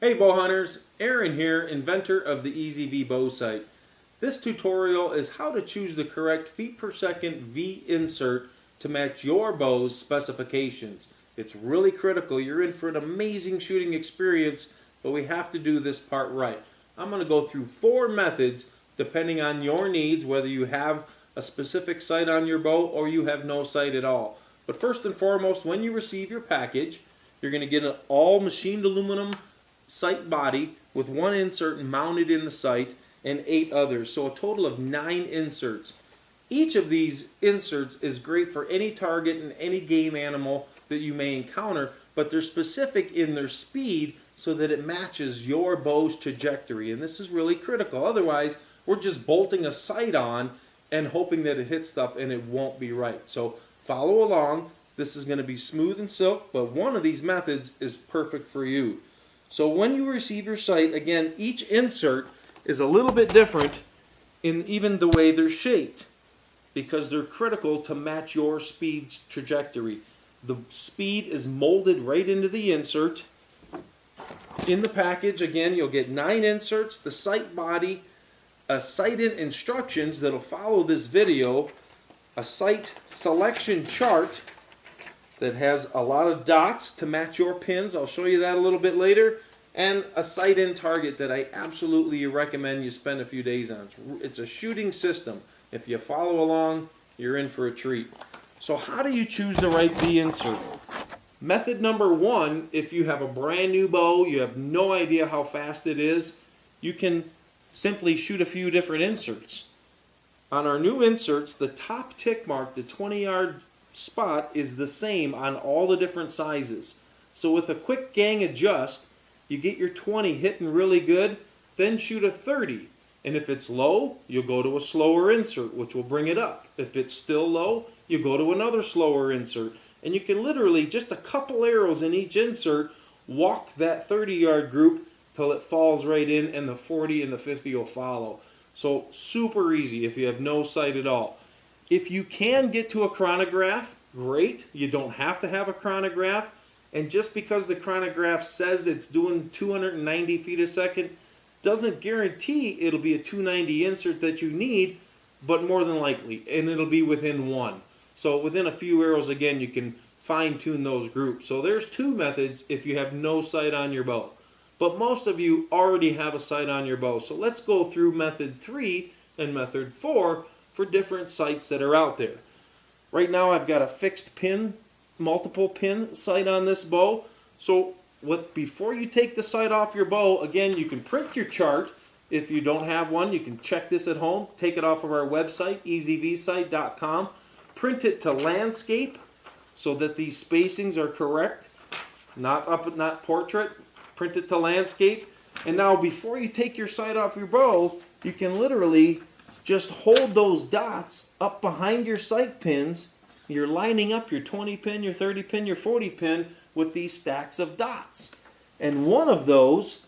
Hey bow hunters, Aaron here, inventor of the EZV bow sight. This tutorial is how to choose the correct feet per second V-insert to match your bow's specifications. It's really critical. You're in for an amazing shooting experience, but we have to do this part right. I'm going to go through 4 methods depending on your needs, whether you have a specific sight on your bow or you have no sight at all. But first and foremost, when you receive your package, you're going to get an all machined aluminum sight body with 1 insert mounted in the sight and 8 others, so a total of 9 inserts. Each of these inserts is great for any target and any game animal that you may encounter, but they're specific in their speed so that it matches your bow's trajectory, and this is really critical. Otherwise, we're just bolting a sight on and hoping that it hits stuff, and it won't be right. So follow along. This is going to be smooth and silk, but one of these methods is perfect for you. So when you receive your sight, again, each insert is a little bit different in even the way they're shaped because they're critical to match your speed trajectory. The speed is molded right into the insert. In the package, again, you'll get 9 inserts, the sight body, a sight instructions that'll follow this video, a sight selection chart that has a lot of dots to match your pins. I'll show you that a little bit later. And a sight in target that I absolutely recommend you spend a few days on. It's a shooting system. If you follow along, you're in for a treat. So how do you choose the right V-insert? Method number 1, if you have a brand new bow, you have no idea how fast it is, you can simply shoot a few different inserts. On our new inserts, the top tick mark, the 20-yard spot, is the same on all the different sizes. So with a quick gang adjust, you get your 20 hitting really good, then shoot a 30. And if it's low, you'll go to a slower insert, which will bring it up. If it's still low, you go to another slower insert. And you can literally, just a couple arrows in each insert, walk that 30-yard group till it falls right in, and the 40 and the 50 will follow. So super easy if you have no sight at all. If you can get to a chronograph, great. You don't have to have a chronograph. And just because the chronograph says it's doing 290 feet a second doesn't guarantee it'll be a 290 insert that you need, but more than likely, and it'll be within 1. So within a few arrows, again, you can fine-tune those groups. So there's 2 methods if you have no sight on your bow. But most of you already have a sight on your bow. So let's go through method 3 and method 4 for different sights that are out there. Right now I've got a fixed pin, multiple pin sight on this bow. So before you take the sight off your bow, again, you can print your chart. If you don't have one, you can check this at home. Take it off of our website, ezvsight.com. Print it to landscape so that these spacings are correct, not portrait. Print it to landscape. And now before you take your sight off your bow, you can literally just hold those dots up behind your sight pins. You're lining up your 20 pin, your 30 pin, your 40 pin with these stacks of dots. And one of those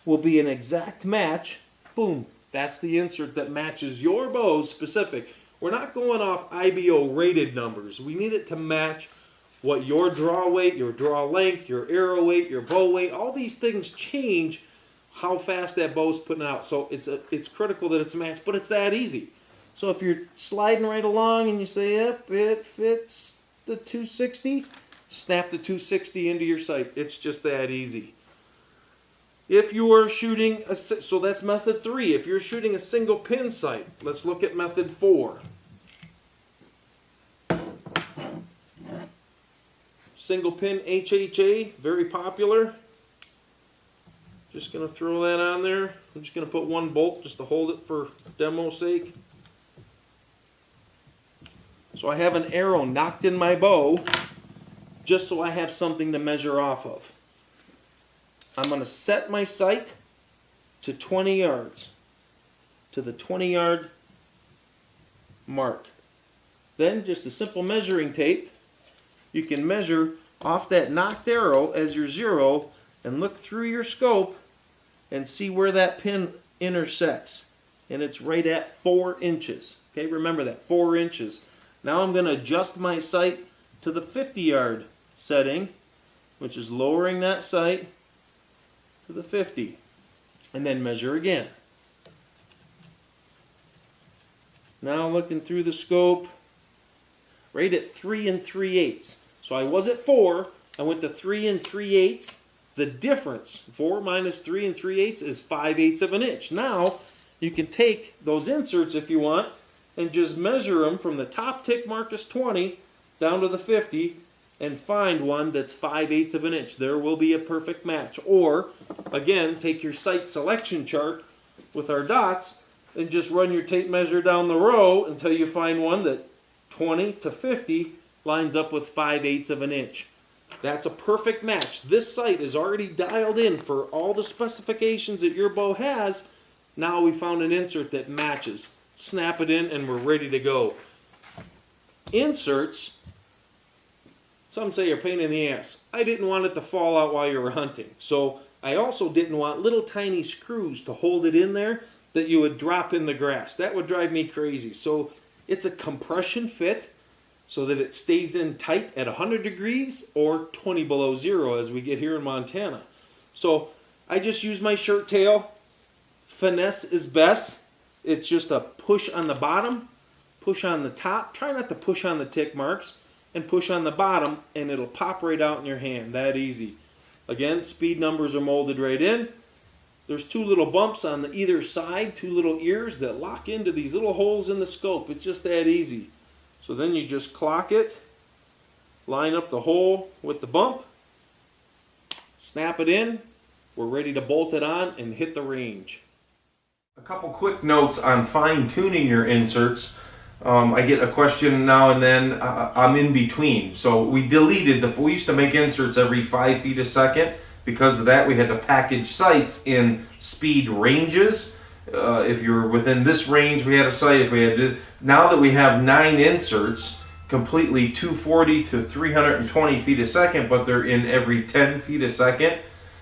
will be an exact match. Boom. That's the insert that matches your bow's specific. We're not going off IBO rated numbers. We need it to match what your draw weight, your draw length, your arrow weight, your bow weight, all these things change how fast that bow's putting out. So it's critical that it's matched, but it's that easy. So if you're sliding right along and you say, yep, it fits the 260, snap the 260 into your sight. It's just that easy. If you are shooting, so that's method 3. If you're shooting a single pin sight, let's look at method 4. Single pin HHA, very popular. Just going to throw that on there. I'm just going to put 1 bolt just to hold it for demo's sake. So I have an arrow knocked in my bow just so I have something to measure off of. I'm going to set my sight to 20 yards, to the 20-yard mark. Then just a simple measuring tape. You can measure off that knocked arrow as your 0 and look through your scope and see where that pin intersects. And it's right at 4 inches. Okay, remember that, 4 inches. Now I'm going to adjust my sight to the 50-yard setting, which is lowering that sight to the 50, and then measure again. Now looking through the scope, right at 3 3/8. So I was at 4, I went to 3 3/8. The difference, 4 minus 3 3/8, is 5/8 of an inch. Now you can take those inserts if you want and just measure them from the top tick mark is 20 down to the 50 and find one that's 5/8 of an inch. There will be a perfect match. Or, again, take your site selection chart with our dots and just run your tape measure down the row until you find one that 20 to 50 lines up with 5/8 of an inch. That's a perfect match. This site is already dialed in for all the specifications that your bow has. Now we found an insert that matches. Snap it in and we're ready to go. Inserts, some say, are a pain in the ass. I didn't want it to fall out while you were hunting. So I also didn't want little tiny screws to hold it in there that you would drop in the grass. That would drive me crazy. So it's a compression fit so that it stays in tight at 100 degrees or 20 below zero as we get here in Montana. So I just use my shirt tail. Finesse is best. It's just a push on the bottom, push on the top. Try not to push on the tick marks, and push on the bottom, and it'll pop right out in your hand. That easy. Again, speed numbers are molded right in. There's two little bumps on either side, two little ears that lock into these little holes in the scope. It's just that easy. So then you just clock it, line up the hole with the bump, snap it in. We're ready to bolt it on and hit the range. A couple quick notes on fine-tuning your inserts. I get a question now and then. I'm in between. So we deleted we used to make inserts every 5 feet a second. Because of that, we had to package sights in speed ranges. If you're within this range, we had a sight. If we had now that we have 9 inserts, completely 240 to 320 feet a second, but they're in every 10 feet a second.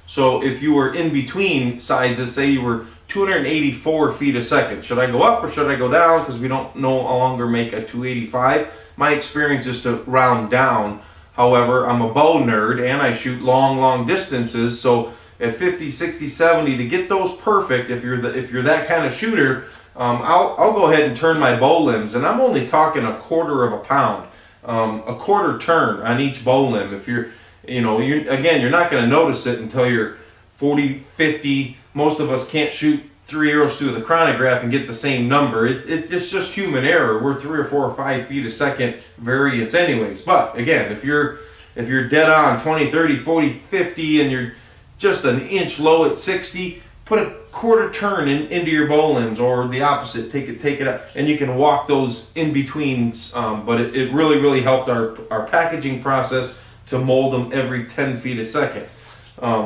So if you were in between sizes, say you were 284 feet a second, should I go up or should I go down? Because we don't no longer make a 285. My experience is to round down. However, I'm a bow nerd and I shoot long distances. So at 50, 60, 70, to get those perfect, if you're that kind of shooter, I'll go ahead and turn my bow limbs, and I'm only talking a quarter of a pound, a quarter turn on each bow limb. If you're not going to notice it until you're 40, 50. Most of us can't shoot 3 arrows through the chronograph and get the same number. It's just human error. We're 3 or 4 or 5 feet a second variance anyways. But again, if you're dead on 20, 30, 40, 50, and you're just an inch low at 60, put a quarter turn into your bow limbs, or the opposite, take it up, and you can walk those in betweens. But it really helped our packaging process to mold them every 10 feet a second.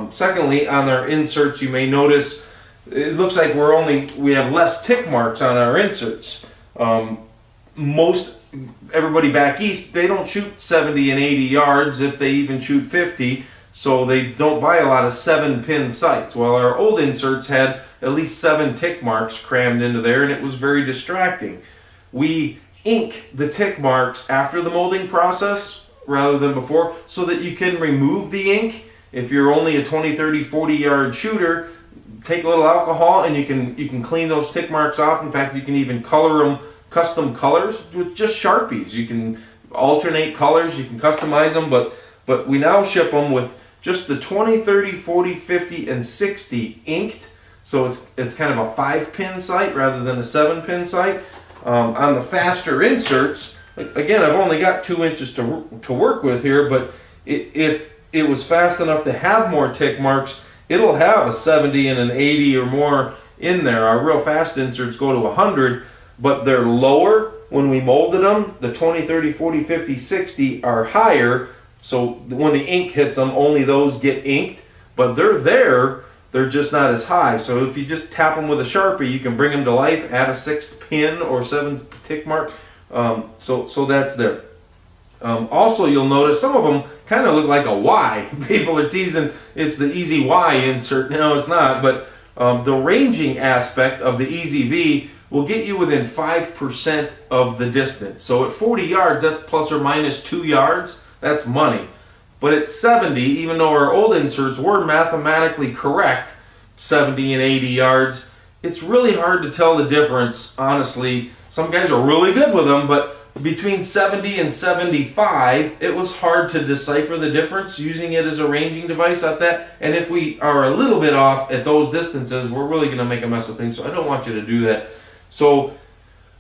Secondly, on our inserts, you may notice it looks like we have less tick marks on our inserts. Everybody back east, they don't shoot 70 and 80 yards, if they even shoot 50. So they don't buy a lot of 7-pin sights. Well, our old inserts had at least 7 tick marks crammed into there, and it was very distracting. We ink the tick marks after the molding process rather than before, so that you can remove the ink. If you're only a 20, 30, 40 yard shooter, take a little alcohol and you can clean those tick marks off. In fact, you can even color them custom colors with just Sharpies. You can alternate colors, you can customize them, but we now ship them with just the 20, 30, 40, 50, and 60 inked. So it's kind of a 5-pin sight rather than a 7-pin sight. On the faster inserts, again, I've only got 2 inches to work with here, but if it was fast enough to have more tick marks, it'll have a 70 and an 80 or more in there. Our real fast inserts go to 100, but they're lower when we molded them. The 20, 30, 40, 50, 60 are higher. So when the ink hits them, only those get inked, but they're there, they're just not as high. So if you just tap them with a Sharpie, you can bring them to life, add a 6th pin or 7 tick mark. So that's there. Also, you'll notice some of them kind of look like a Y. People are teasing it's the Easy Y insert. No, it's not, but the ranging aspect of the Easy V will get you within 5% of the distance. So at 40 yards, that's plus or minus 2 yards. That's money. But at 70, even though our old inserts were mathematically correct, 70 and 80 yards, it's really hard to tell the difference, honestly. Some guys are really good with them, but between 70 and 75, it was hard to decipher the difference using it as a ranging device at that. And if we are a little bit off at those distances, we're really going to make a mess of things. So I don't want you to do that. So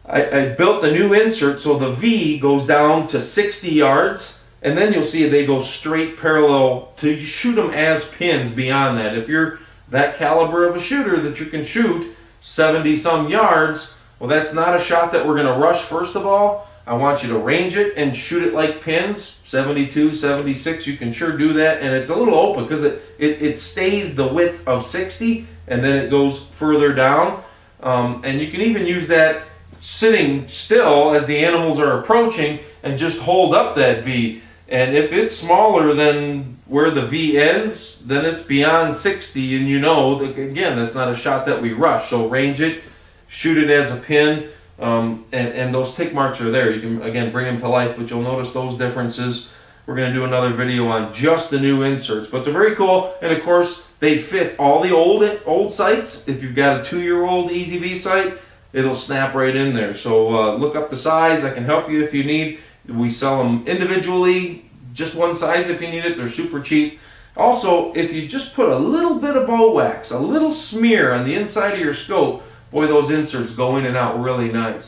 I built a new insert so the V goes down to 60 yards, and then you'll see they go straight parallel to shoot them as pins beyond that. If you're that caliber of a shooter that you can shoot 70 some yards, well, that's not a shot that we're going to rush. First of all, I want you to range it and shoot it like pins, 72, 76, you can sure do that. And it's a little open because it stays the width of 60 and then it goes further down. And you can even use that sitting still as the animals are approaching and just hold up that V. And if it's smaller than where the V ends, then it's beyond 60, and you know, again, that's not a shot that we rush. So range it, shoot it as a pin, and those tick marks are there. You can, again, bring them to life, but you'll notice those differences. We're going to do another video on just the new inserts, but they're very cool, and of course, they fit all the old sights. If you've got a 2-year-old EZV sight, it'll snap right in there. So look up the size. I can help you if you need. We sell them individually, just one size if you need it. They're super cheap. Also, if you just put a little bit of bow wax, a little smear on the inside of your scope, boy, those inserts go in and out really nice.